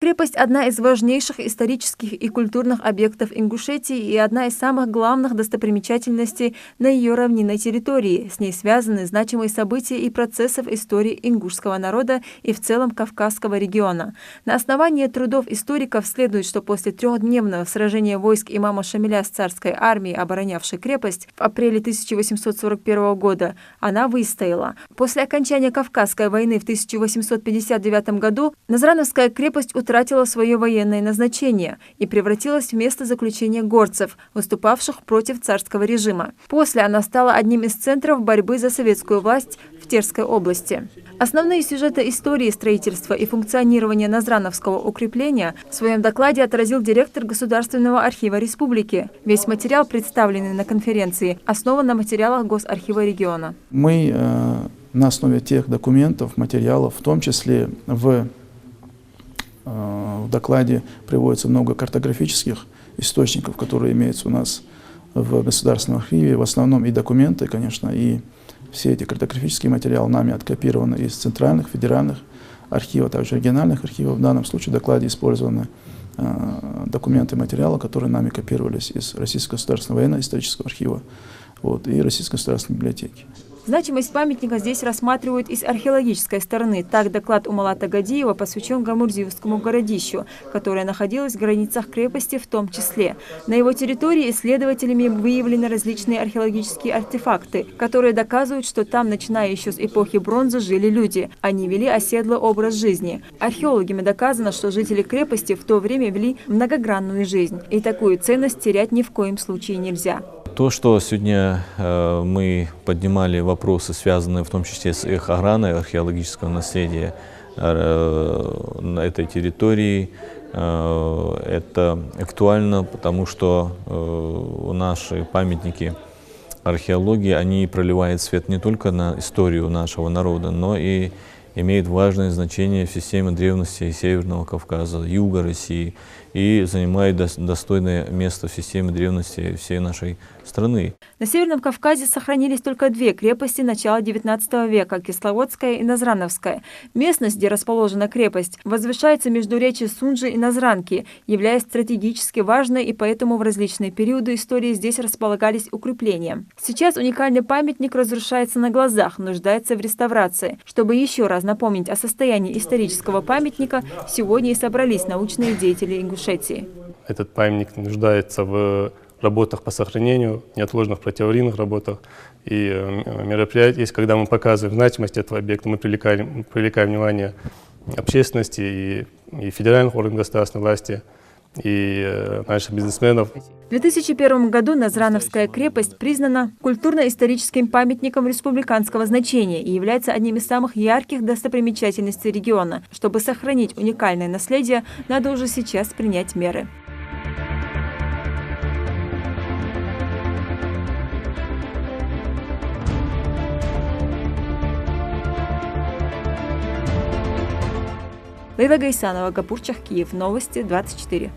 Крепость – одна из важнейших исторических и культурных объектов Ингушетии и одна из самых главных достопримечательностей на ее равнинной территории. С ней связаны значимые события и процессы в истории ингушского народа и в целом Кавказского региона. На основании трудов историков следует, что после трехдневного сражения войск имама Шамиля с царской армией, оборонявшей крепость, в апреле 1841 года она выстояла. После окончания Кавказской войны в 1859 году Назрановская крепость утратила свое военное назначение и превратилась в место заключения горцев, выступавших против царского режима. После она стала одним из центров борьбы за советскую власть в Терской области. Основные сюжеты истории строительства и функционирования Назрановского укрепления в своем докладе отразил директор Государственного архива республики. Весь материал, представленный на конференции, основан на материалах Госархива региона. Мы на основе тех документов, материалов, в том числе в докладе приводится много картографических источников, которые имеются у нас в Государственном архиве. В основном и документы, конечно, и все эти картографические материалы нами откопированы из центральных, федеральных архивов, также региональных архивов. В данном случае в докладе использованы документы и материалы, которые нами копировались из Российского государственного военно-исторического архива и Российской государственной библиотеки. Значимость памятника здесь рассматривают и с археологической стороны. Так, доклад Умалата Гадиева посвящен Гамурзиевскому городищу, которое находилось в границах крепости в том числе. На его территории исследователями выявлены различные археологические артефакты, которые доказывают, что там, начиная еще с эпохи бронзы, жили люди. Они вели оседлый образ жизни. Археологами доказано, что жители крепости в то время вели многогранную жизнь. И такую ценность терять ни в коем случае нельзя. То, что сегодня мы поднимали вопросы, связанные в том числе с их охраной археологического наследия на этой территории, это актуально, потому что наши памятники археологии, они проливают свет не только на историю нашего народа, но и имеют важное значение в системе древности Северного Кавказа, Юга России и занимают достойное место в системе древности всей нашей страны. На Северном Кавказе сохранились только две крепости начала XIX века – Кисловодская и Назрановская. Местность, где расположена крепость, возвышается между речью Сунжи и Назранки, являясь стратегически важной, и поэтому в различные периоды истории здесь располагались укрепления. Сейчас уникальный памятник разрушается на глазах, нуждается в реставрации. Чтобы еще раз напомнить о состоянии исторического памятника, сегодня и собрались научные деятели Ингушетии. Этот памятник нуждается в работах по сохранению, неотложных протиаварийных работах. И мероприятия есть, когда мы показываем значимость этого объекта, мы привлекаем внимание общественности и федеральных органов государственной власти, и наших бизнесменов. В 2001 году Назрановская крепость признана культурно-историческим памятником республиканского значения и является одним из самых ярких достопримечательностей региона. Чтобы сохранить уникальное наследие, надо уже сейчас принять меры. Лейла Гайсанова, Гапурчах, Киев. Новости 24.